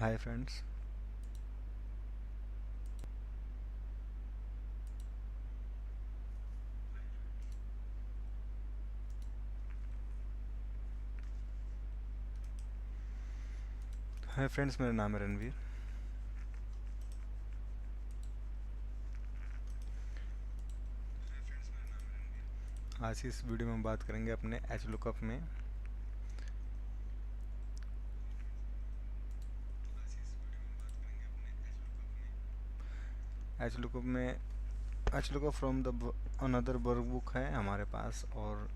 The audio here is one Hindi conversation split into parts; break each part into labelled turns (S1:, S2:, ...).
S1: Hi friends. हाय फ्रेंड्स, मेरा नाम है रणवीर। आज की इस वीडियो में हम बात करेंगे अपने एच लुकअप में एच लुकअप में H lookup from the another workbook है हमारे पास, और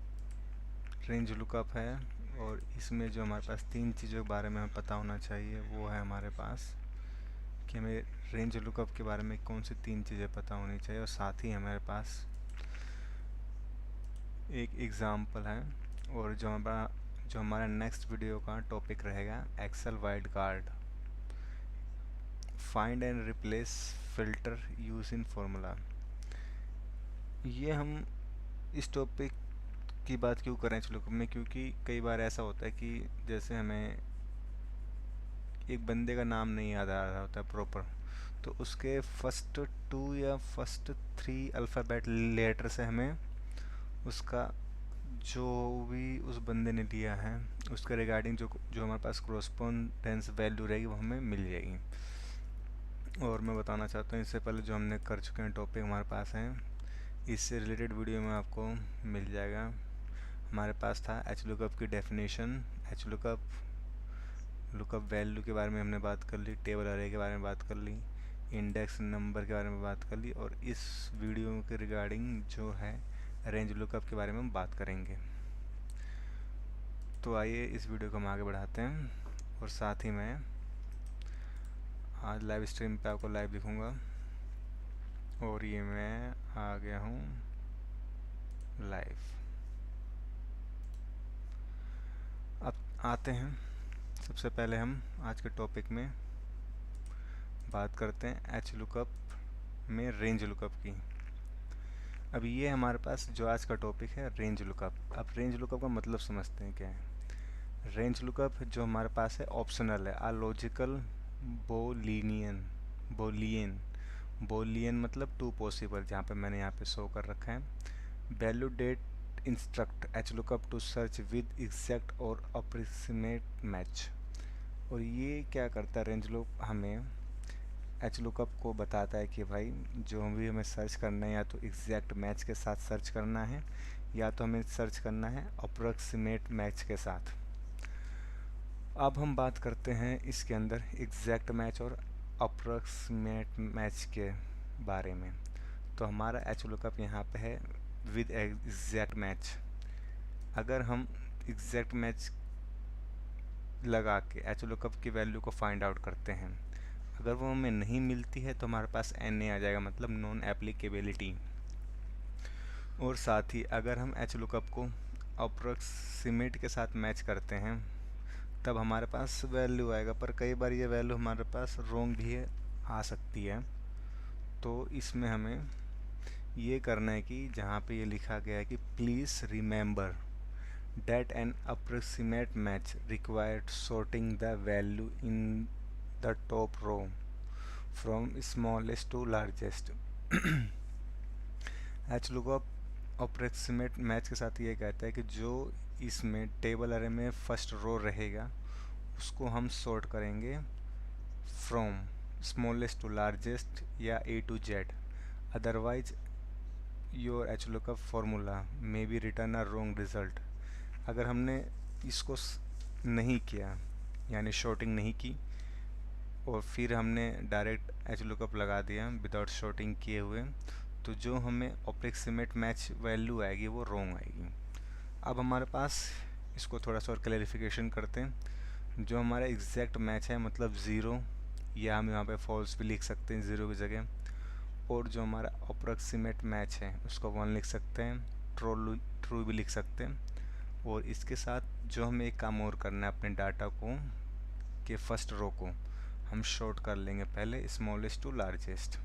S1: रेंज लुकअप है। और इसमें जो हमारे पास तीन चीज़ों के बारे में हमें पता होना चाहिए वो है हमारे पास कि हमें रेंज लुकअप के बारे में कौन सी तीन चीज़ें पता होनी चाहिए। और साथ ही हमारे पास एक एग्ज़ाम्पल है। और जो हमारा नेक्स्ट वीडियो का टॉपिक रहेगा Excel wild card, find and replace filter use in formula. ये हम इस टॉपिक की बात क्यों करें चलो में, क्योंकि कई बार ऐसा होता है कि जैसे हमें एक बंदे का नाम नहीं याद आ रहा होता है प्रॉपर, तो उसके फर्स्ट टू या फर्स्ट थ्री अल्फ़ाबेट लेटर से हमें उसका जो भी उस बंदे ने लिया है उसके रिगार्डिंग जो जो हमारे पास कॉरस्पॉन्डेंस वैल्यू रहेगी वो हमें मिल जाएगी। और मैं बताना चाहता हूँ, इससे पहले जो हमने कर चुके हैं टॉपिक हमारे पास हैं, इससे रिलेटेड वीडियो में आपको मिल जाएगा। हमारे पास था एच लुकअप की डेफिनेशन, एच लुकअप वैल्यू के बारे में हमने बात कर ली, टेबल अरे के बारे में बात कर ली, इंडेक्स नंबर के बारे में बात कर ली, और इस वीडियो के रिगार्डिंग जो है रेंज लुकअप के बारे में हम बात करेंगे। तो आइए इस वीडियो को हम आगे बढ़ाते हैं। और साथ ही मैं आज लाइव स्ट्रीम पे आपको लाइव दिखूंगा। और ये मैं आ गया हूँ लाइव। अब आते हैं, सबसे पहले हम आज के टॉपिक में बात करते हैं एच लुकअप में रेंज लुकअप की। अब ये हमारे पास जो आज का टॉपिक है रेंज लुकअप। अब रेंज लुकअप का मतलब समझते हैं क्या है। रेंज लुकअप जो हमारे पास है ऑप्शनल है, आ लॉजिकल बोलियन बोलियन बोलियन मतलब टू पॉसिबल, जहाँ पे मैंने यहाँ पे शो कर रखा है। Value that instruct H lookup to search with exact और अप्रोक्सीमेट मैच। और ये क्या करता है, रेंज लुकअप हमें एच लुकअप को बताता है कि भाई जो भी हमें सर्च करना है या तो एग्जैक्ट मैच के साथ सर्च करना है या तो हमें सर्च करना है अप्रोक्सीमेट मैच के साथ। अब हम बात करते हैं इसके अंदर एग्जैक्ट मैच और अप्रोक्सीमेट मैच के बारे में। तो हमारा एच लुकअप यहाँ पे है विद एग्जैक्ट मैच। अगर हम एग्जैक्ट मैच लगा के एच लुकअप की वैल्यू को फाइंड आउट करते हैं, अगर वो हमें नहीं मिलती है तो हमारे पास एन ए आ जाएगा, मतलब नॉन एप्लीकेबिलिटी। और साथ ही अगर हम एच लुकअप को अप्रोक्सीमेट के साथ मैच करते हैं तब हमारे पास वैल्यू आएगा, पर कई बार ये वैल्यू हमारे पास रॉन्ग भी आ सकती है। तो इसमें हमें ये करना है कि जहाँ पे ये लिखा गया है कि please remember that an approximate match required sorting the value in the top row from smallest to largest। H lookup approximate match के साथ ये कहता है कि जो इसमें टेबल अरे में फर्स्ट रो रहेगा उसको हम सॉर्ट करेंगे फ्रॉम स्मॉलेस्ट टू लार्जेस्ट या A to Z. Otherwise your H lookup formula may be return a wrong result. अगर हमने इसको नहीं किया, यानी शॉर्टिंग नहीं की और फिर हमने डायरेक्ट एच लुकअप लगा दिया विदाउट शॉर्टिंग किए हुए, तो जो हमें अप्रोक्सीमेट मैच वैल्यू आएगी वो रॉन्ग आएगी। अब हमारे पास इसको थोड़ा सा और क्लैरिफिकेशन करते हैं। जो हमारा एग्जैक्ट मैच है मतलब ज़ीरो, या हम यहाँ पे फॉल्स भी लिख सकते हैं ज़ीरो की जगह। और जो हमारा अप्रोक्सीमेट मैच है उसको 1 लिख सकते हैं, ट्रू भी लिख सकते हैं। और इसके साथ जो हमें एक काम और करना है, अपने डाटा को के फर्स्ट रो को हम शॉर्ट कर लेंगे पहले स्मॉलेस्ट टू लार्जेस्ट।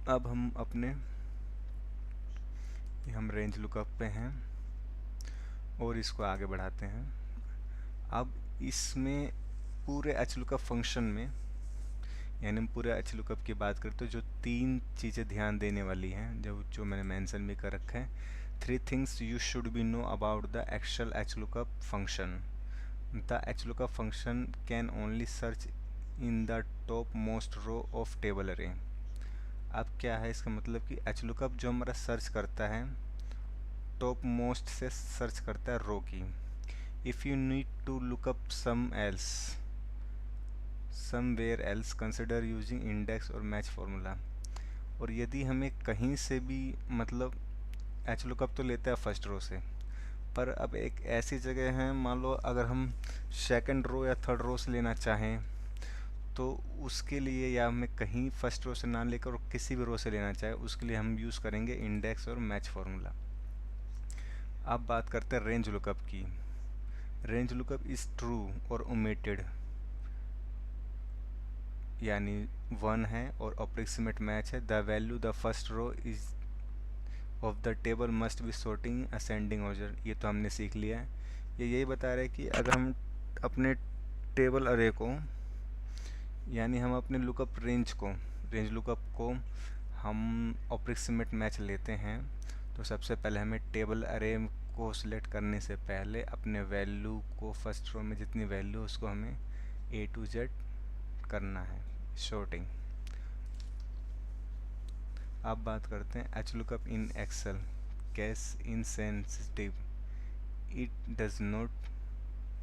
S1: अब हम रेंज लुकअप पे हैं और इसको आगे बढ़ाते हैं। अब इसमें पूरे एच लुकअप फंक्शन में, यानी हम पूरे एच लुकअप की बात करें तो जो 3 चीज़ें ध्यान देने वाली हैं, जो मैंने मेंशन भी कर रखा है, 3 things you should be know about the actual H lookup function. The H lookup function can only search in the top most row of table array. अब क्या है इसका मतलब कि एच लुकअप जो हमारा सर्च करता है, टॉप मोस्ट से सर्च करता है रो की। If you need to lookup somewhere else consider using index और मैच फार्मूला। और यदि हमें कहीं से भी, मतलब एच लुकअप तो लेता है फर्स्ट रो से, पर अब एक ऐसी जगह है, मान लो अगर हम सेकंड रो या थर्ड रो से लेना चाहें तो उसके लिए, या हमें कहीं फर्स्ट रो से ना लेकर और किसी भी रो से लेना चाहे, उसके लिए हम यूज़ करेंगे इंडेक्स और मैच फार्मूला। अब बात करते हैं रेंज लुकअप की। रेंज लुकअप इज़ ट्रू और ओमिटेड, यानी 1 है, और अप्रोक्सीमेट मैच है। The value the first row is of the table must be sorting ascending order. ये तो हमने सीख लिया है। ये यही बता रहा है कि अगर हम अपने टेबल अरे को, यानी हम अपने रेंज लुकअप को हम अप्रोक्सीमेट मैच लेते हैं, तो सबसे पहले हमें टेबल अरे को सिलेक्ट करने से पहले अपने वैल्यू को, फर्स्ट रो में जितनी वैल्यू उसको हमें A to Z करना है, शॉर्टिंग। अब बात करते हैं H lookup in Excel. Case insensitive, it does not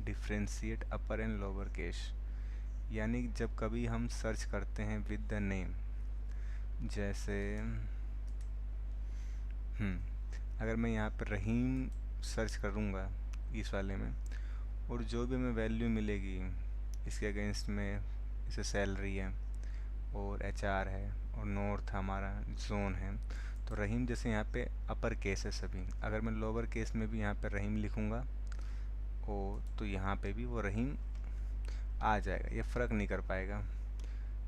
S1: differentiate upper and lower case. यानी जब कभी हम सर्च करते हैं विद द नेम, जैसे अगर मैं यहाँ पर रहीम सर्च करूँगा इस वाले में, और जो भी हमें वैल्यू मिलेगी इसके अगेंस्ट में, इसे सैलरी है और HR है और नॉर्थ हमारा जोन है, तो रहीम जैसे यहाँ पे अपर केस है सभी। अगर मैं लोअर केस में भी यहाँ पे रहीम लिखूँगा तो यहाँ पे भी वो रहीम आ जाएगा, ये फ़र्क नहीं कर पाएगा।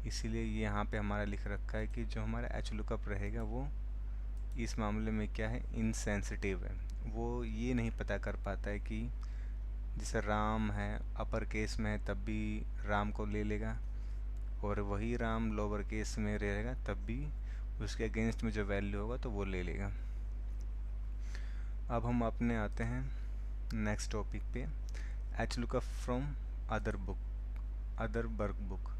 S1: इसीलिए ये यहाँ पे हमारा लिख रखा है कि जो हमारा एच लुकअप रहेगा वो इस मामले में क्या है, इनसेंसिटिव है। वो ये नहीं पता कर पाता है कि जैसे राम है अपर केस में है तब भी राम को ले लेगा, और वही राम लोअर केस में रहेगा तब भी उसके अगेंस्ट में जो वैल्यू होगा तो वो ले लेगा। अब हम अपने आते हैं नेक्स्ट टॉपिक पे, H lookup from other workbook.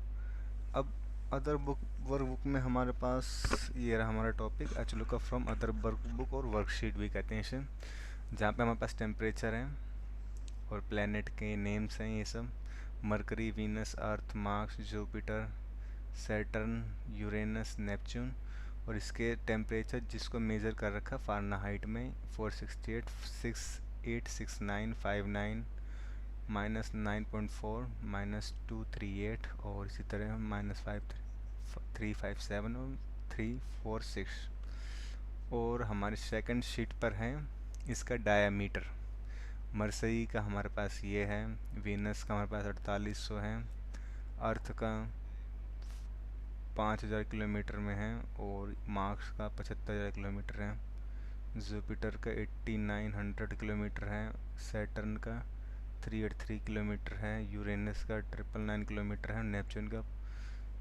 S1: अब अदर वर्कबुक में हमारे पास ये रहा हमारा topic, H lookup from other workbook, और वर्कशीट भी कहते हैं इसे, जहाँ पे हमारे पास टेम्परेचर है और प्लैनेट के नेम्स हैं, ये सब Mercury, Venus, Earth, Mars, Jupiter, Saturn, Uranus, Neptune, और इसके टेम्परेचर जिसको मेज़र कर रखा फ़ारेनहाइट में 468, 686959, -9.4, -238, और इसी तरह -5357 और 346। और हमारे सेकंड शीट पर है इसका डायामीटर। मरसरी का हमारे पास ये है, वीनस का हमारे पास 4800 है, अर्थ का 5000 किलोमीटर में है, और मार्स का 75000 किलोमीटर है, जुपिटर का 8900 किलोमीटर है, सैटर्न का 383 किलोमीटर है, यूरेनस का 999 किलोमीटर है, नेपच्यून का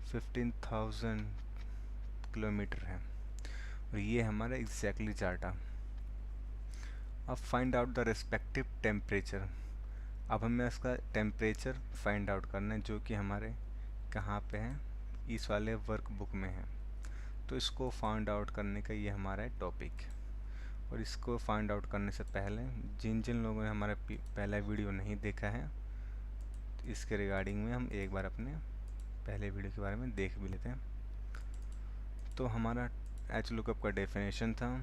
S1: 15000 किलोमीटर है। और ये हमारा एग्जैक्टली चार्टा। अब find out the respective temperature. अब हमें इसका टेम्परेचर फाइंड आउट करना है, जो कि हमारे कहाँ पे है, इस वाले वर्कबुक में है। तो इसको फाइंड आउट करने का ये हमारा टॉपिक। और इसको फाइंड आउट करने से पहले जिन जिन लोगों ने हमारा पहला वीडियो नहीं देखा है, तो इसके रिगार्डिंग में हम एक बार अपने पहले वीडियो के बारे में देख भी लेते हैं। तो हमारा एच लुकअप का डेफिनेशन था,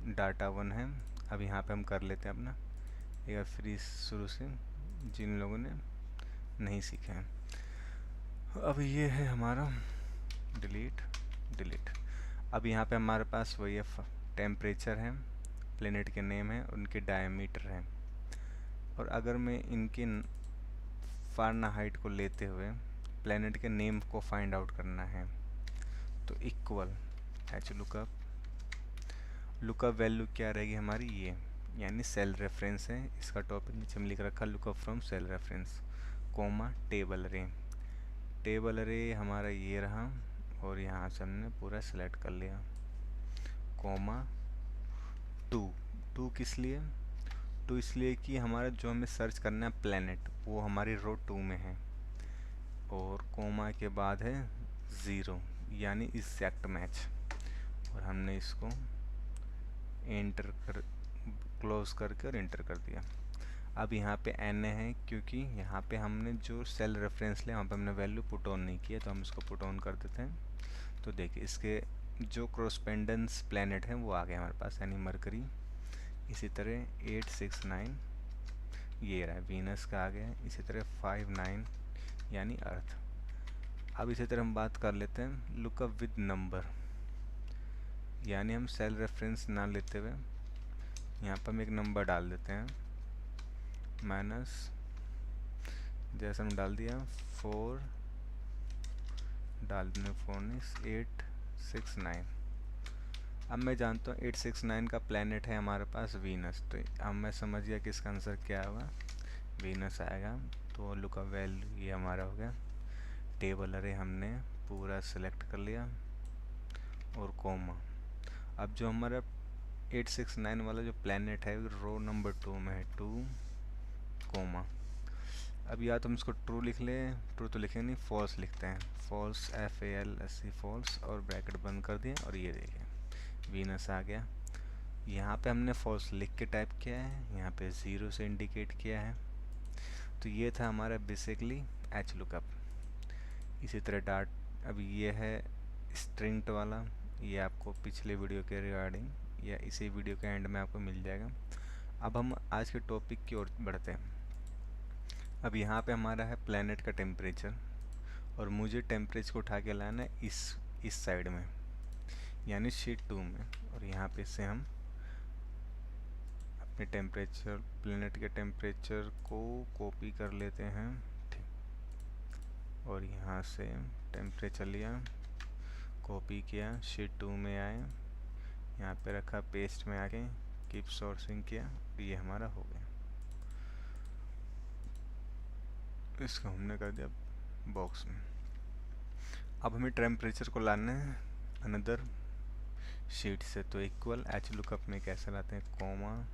S1: डाटा 1 है। अब यहाँ पे हम कर लेते हैं अपना एक बार फ्री शुरू से, जिन लोगों ने नहीं सीखा है। अब ये है हमारा डिलीट। अब यहाँ पे हमारे पास वही टेम्परेचर है, प्लेनेट के नेम है, उनके डायमीटर है। और अगर मैं इनके फ़ारेनहाइट को लेते हुए प्लेनेट के नेम को फाइंड आउट करना है, तो इक्वल एच लुकअप वैल्यू क्या रहेगी हमारी, ये यानी सेल रेफरेंस है। इसका टॉपिक नीचे में लिख रखा, lookup from cell reference, comma table array. Table array हमारा ये रहा और यहाँ से हमने पूरा सेलेक्ट कर लिया, कोमा 2। 2 किस लिए? 2 इसलिए कि हमारा जो हमें सर्च करना है प्लैनेट वो हमारी रो 2 में है, और कोमा के बाद है 0 यानी एग्जैक्ट मैच, और हमने इसको एंटर कर क्लोज करके और एंटर कर दिया। अब यहाँ पे एन है क्योंकि यहाँ पे हमने जो सेल रेफरेंस लिया वहाँ पे हमने वैल्यू पुट ऑन नहीं किया, तो हम इसको पुट ऑन कर देते हैं। तो देखिए इसके जो क्रॉसपेंडेंस प्लैनेट है वो आ गया हमारे पास, यानी मरकरी। इसी तरह 869 ये रहा, वीनस का आ गया। इसी तरह 59 यानी अर्थ। अब इसी तरह हम बात कर लेते हैं लुकअप विद नंबर, यानी हम सेल रेफरेंस ना लेते हुए यहाँ पर हम एक नंबर डाल देते हैं, माइनस जैसे हम डाल दिया 4 डाल देंगे 869। अब मैं जानता हूँ 869 का प्लैनेट है हमारे पास वीनस, तो अब मैं समझ गया कि इसका आंसर क्या होगा, वीनस आएगा। तो लुकअप वैल्यू ये हमारा हो गया। टेबल अरे हमने पूरा सेलेक्ट कर लिया और कोमा। अब जो हमारा 869 वाला जो प्लैनेट है रो नंबर 2 में है, 2 कोमा। अब या तो हम इसको ट्रू लिख लें, ट्रू तो लिखेंगे नहीं, फॉल्स लिखते हैं, फॉल्स FALSE फॉल्स, और ब्रैकेट बंद कर दिए। और ये देखिए वीनस आ गया। यहाँ पे हमने फॉल्स लिख के टाइप किया है, यहाँ पे 0 से इंडिकेट किया है। तो ये था हमारा बेसिकली एच लुकअप। इसी तरह डाट, अब ये है स्ट्रिंग वाला, ये आपको पिछले वीडियो के रिगार्डिंग या इसी वीडियो के एंड में आपको मिल जाएगा। अब हम आज के टॉपिक की ओर बढ़ते हैं। अब यहाँ पे हमारा है प्लैनेट का टेम्परेचर, और मुझे टेम्परेचर को उठा के लाना है इस साइड में, यानी शीट 2 में। और यहाँ पे से हम अपने टेम्परेचर, प्लैनेट के टेम्परेचर को कॉपी कर लेते हैं, ठीक। और यहाँ से टेम्परेचर लिया, कॉपी किया, शीट 2 में आए, यहाँ पे रखा, पेस्ट में आके कीप सोर्सिंग किया, ये हमारा हो गया। इसको हमने कर दिया बॉक्स में। अब हमें टेम्परेचर को लाना है अनदर शीट से, तो इक्वल एच लुकअप में कैसे लाते हैं, कोमा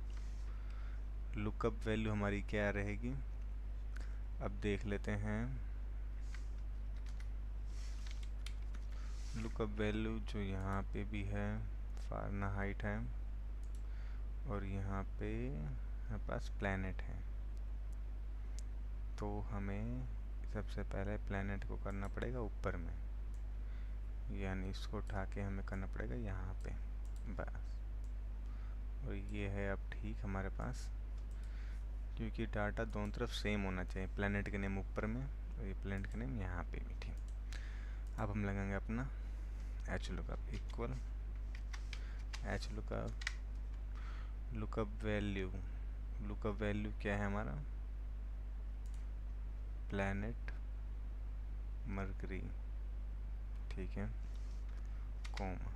S1: लुकअप वैल्यू हमारी क्या रहेगी, अब देख लेते हैं। लुकअप वैल्यू जो यहाँ पे भी है फ़ारेनहाइट है, और यहाँ पे हमारे पास प्लैनेट है। तो हमें सबसे पहले प्लैनेट को करना पड़ेगा ऊपर में, यानी इसको उठा के हमें करना पड़ेगा यहाँ पे बस। और ये है अब ठीक हमारे पास, क्योंकि डाटा दोनों तरफ सेम होना चाहिए, प्लैनेट के नेम ऊपर में और ये प्लैनेट के नेम यहाँ पे भी, ठीक। अब हम लगाएंगे अपना H lookup equal H lookup value. Lookup value क्या है हमारा, प्लैनेट मरकरी, ठीक है, कोमा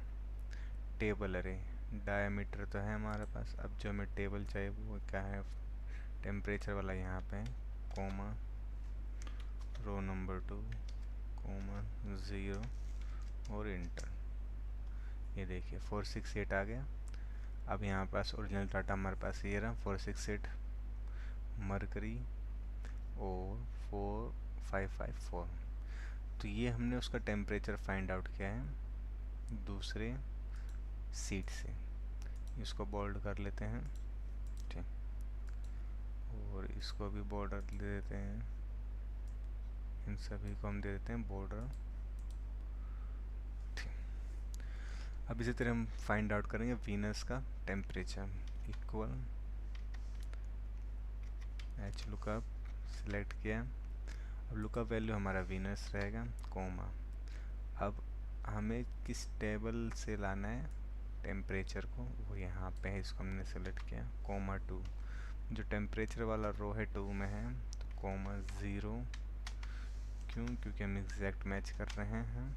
S1: टेबल अरे डायमीटर तो है हमारे पास। अब जो हमें टेबल चाहिए वो क्या है, टेम्परेचर वाला, यहाँ पे कोमा रो नंबर 2 कोमा 0 और इंटर। ये देखिए 468 आ गया। अब यहाँ पास ओरिजिनल डाटा हमारे पास ये रहा 468 मरकरी और 4554। तो ये हमने उसका टेम्परेचर फाइंड आउट किया है दूसरे सीट से। इसको बोल्ड कर लेते हैं, ठीक, और इसको भी बॉर्डर दे देते हैं, इन सभी को हम दे देते हैं बॉर्डर, ठीक। अब इसी तरह हम फाइंड आउट करेंगे वीनस का temperature equal H lookup, select किया। अब लुकअप वैल्यू हमारा वीनस रहेगा, कोमा। अब हमें किस टेबल से लाना है टेम्परेचर को, वो यहाँ पे है, इसको हमने सेलेक्ट किया, कोमा 2। जो टेम्परेचर वाला रो है 2 में है, तो कोमा 0, क्यों, क्योंकि हम एग्जैक्ट मैच कर रहे हैं,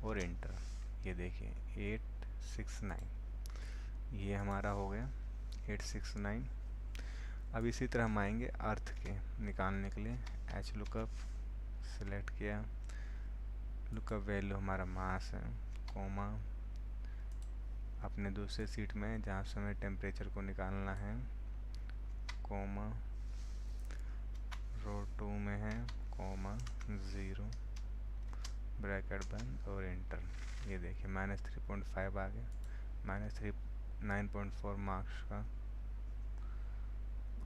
S1: और इंटर। ये देखिए 869 ये हमारा हो गया 869। अब इसी तरह हम आएंगे अर्थ के निकालने के लिए, एच लुकअप सेलेक्ट किया, लुकअप वैल्यू हमारा मास है, कोमा अपने दूसरे सीट में जहाँ से हमें टेम्परेचर को निकालना है, कोमा रो 2 में है, कोमा 0 ब्रैकेट बंद और इंटर। ये देखिए -3.5 आ गया, -9.4 मार्क्स का।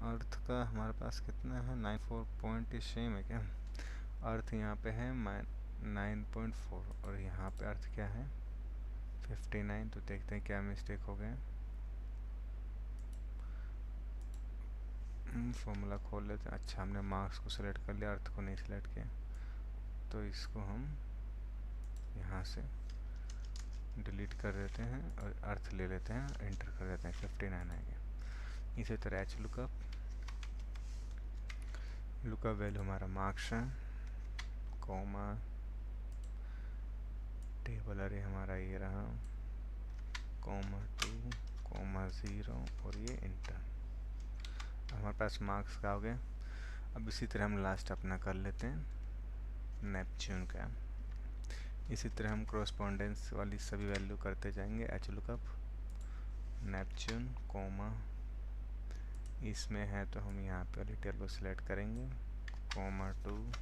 S1: अर्थ का हमारे पास कितना है, 94 पॉइंट सेम है क्या? अर्थ यहाँ पे है 9.4 और यहाँ पे अर्थ क्या है 59। तो देखते हैं क्या मिस्टेक हो गया। फॉर्मूला खोल लेते हैं। अच्छा, हमने मार्क्स को सिलेक्ट कर लिया, अर्थ को नहीं सिलेक्ट किया, तो इसको हम यहाँ से डिलीट कर देते हैं और अर्थ ले लेते हैं, एंटर कर देते हैं, 59 आ गया। इसी तरह एच लुकअप वैल्यू हमारा मार्क्स है, कोमा टेबल अरे हमारा ये रहा, कोमा 2 कोमा 0 और ये इंटर। हमारे पास मार्क्स का हो गया। अब इसी तरह हम लास्ट अपना कर लेते हैं नेपच्यून का। इसी तरह हम क्रॉसपोंडेंस वाली सभी वैल्यू करते जाएंगे। एच लुकअप नेपच्यून कोमा, इसमें है तो हम यहाँ पे वाली टेबल को सिलेक्ट करेंगे, कोमा 2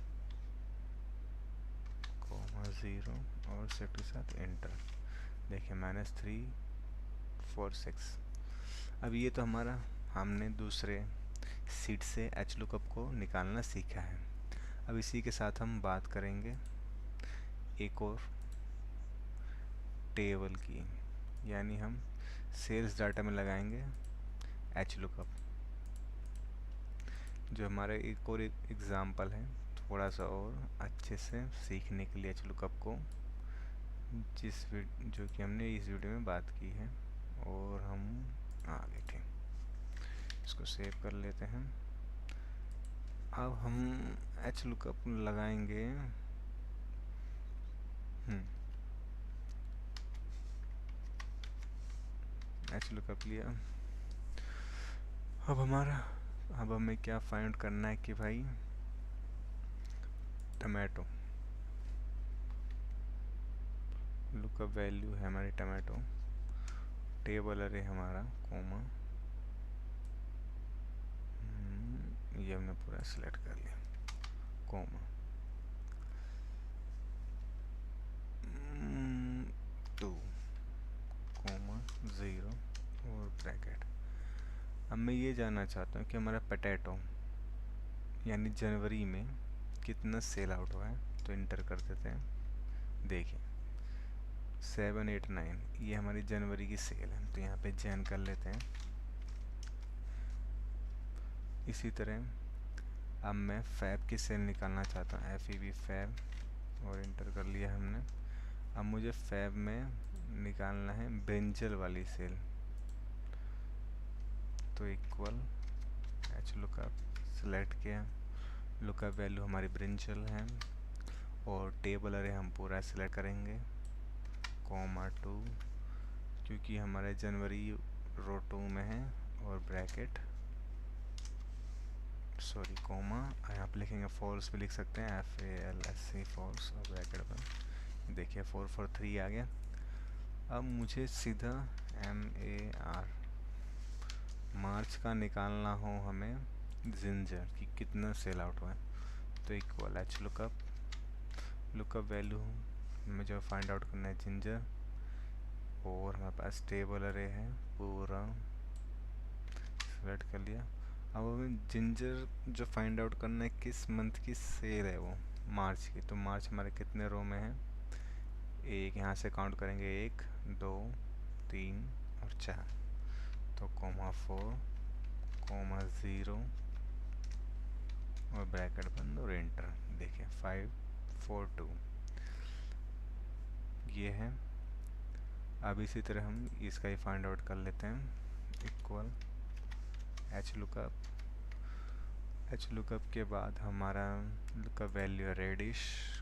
S1: कोमा 0 और सेट के साथ एंटर। देखिए -346। अब ये तो हमारा हमने दूसरे सीट से एच लुकअप को निकालना सीखा है। अब इसी के साथ हम बात करेंगे एक और टेबल की, यानी हम सेल्स डाटा में लगाएंगे एच लुकअप, जो हमारा एक और एग्जाम्पल है थोड़ा सा और अच्छे से सीखने के लिए एच लुकअप को, जो कि हमने इस वीडियो में बात की है। और हम आगे थे, इसको सेव कर लेते हैं। अब हम एच लुकअप लगाएंगे, एच लुकअप लिया। अब हमें क्या फाइंड करना है कि भाई टमाटो लुकअप वैल्यू है हमारी टमाटो, टेबल अरे हमारा कोमा, ये हमने पूरा सिलेक्ट कर लिया, कोमा 2 कोमा 0 और ब्रैकेट। अब मैं ये जानना चाहता हूँ कि हमारा पोटैटो यानी जनवरी में कितना सेल आउट हुआ है, तो इंटर कर देते हैं। देखिए 789 ये हमारी जनवरी की सेल है, तो यहाँ पे जैन कर लेते हैं। इसी तरह अब मैं फैब की सेल निकालना चाहता हूँ, FEB फैब, और इंटर कर लिया हमने। अब मुझे फैब में निकालना है ब्रिंजल वाली सेल, तो इक्वल एच लुकअप सेलेक्ट किया, लुकअप वैल्यू हमारी ब्रिंजल है और टेबल अरे हम पूरा सेलेक्ट करेंगे, कोमा 2 क्योंकि हमारे जनवरी रो 2 में है, और ब्रैकेट कोमा, आप लिखेंगे फॉल्स भी लिख सकते हैं, FALSE फॉल्स और ब्रैकेट में। देखिए 443 आ गया। अब मुझे सीधा MAR मार्च का निकालना हो हमें जिंजर कि कितना सेल आउट हुआ है, तो इक्वल एच लुकअप वैल्यू में जो फाइंड आउट करना है जिंजर, और हमारे पास टेबल अरे है पूरा सेलेक्ट कर लिया। अब हमें जिंजर जो फाइंड आउट करना है किस मंथ की सेल है, वो मार्च की, तो मार्च हमारे कितने रो में है, एक, यहाँ से काउंट करेंगे 1 2 3 और 4, तो कोमा 4 कोमा 0 और ब्रैकेट बंद और एंटर। देखिए 542 ये है। अब इसी तरह हम इसका ही फाइंड आउट कर लेते हैं, इक्वल एच लुकअप के बाद हमारा लुकअप वैल्यू है रेडिश,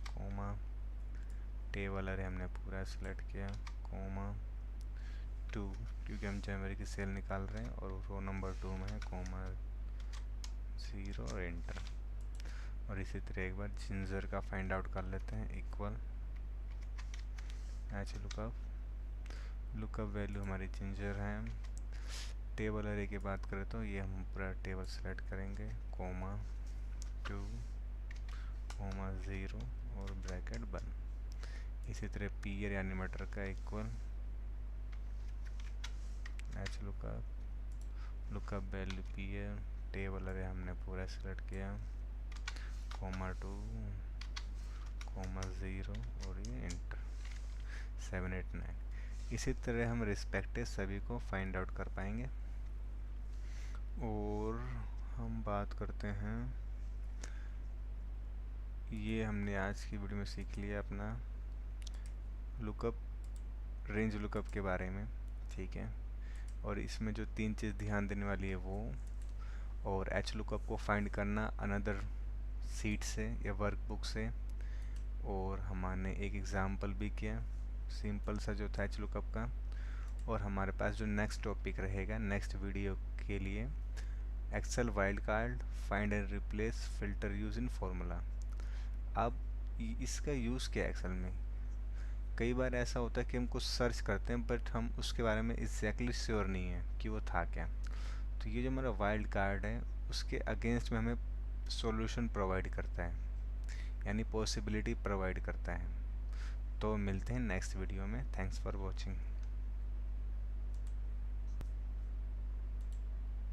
S1: कोमा टेबल अरे हमने पूरा सेलेक्ट किया, कोमा 2 क्योंकि हम जनवरी की सेल निकाल रहे हैं और रो नंबर 2 में है, कोमा 0 और एंटर। और इसी तरह एक बार जिंजर का फाइंड आउट कर लेते हैं, इक्वल एच लुकअप वैल्यू हमारी जिंजर है। टेबल अरे की बात करें तो ये हम पूरा टेबल सेलेक्ट करेंगे, कोमा 2 कोमा 0 और ब्रैकेट बंद। इसी तरह पीयर यानी मटर का equal H lookup value peer, table अरे हमने पूरा सेलेक्ट किया, कोमा 2 कोमा 0 और ये इंटर 789। इसी तरह हम रिस्पेक्टिव सभी को फाइंड आउट कर पाएंगे। और हम बात करते हैं, ये हमने आज की वीडियो में सीख लिया अपना लुकअप रेंज लुकअप के बारे में, ठीक है। और इसमें जो 3 चीज़ ध्यान देने वाली है वो, और एच लुकअप को फाइंड करना अनदर सीट से या वर्कबुक से। और हमने एक एग्जांपल भी किया सिंपल सा जो था एच लुकअप का। और हमारे पास जो नेक्स्ट टॉपिक रहेगा नेक्स्ट वीडियो के लिए, Excel wild card find and replace filter use in formula. अब इसका यूज़ क्या है एक्सेल में? कई बार ऐसा होता है कि हम कुछ सर्च करते हैं बट हम उसके बारे में एग्जैक्टली श्योर नहीं है कि वो था क्या। तो ये जो हमारा वाइल्ड कार्ड है उसके अगेंस्ट में हमें सॉल्यूशन प्रोवाइड करता है, यानी पॉसिबिलिटी प्रोवाइड करता है। तो मिलते हैं नेक्स्ट वीडियो में। Thanks for watching.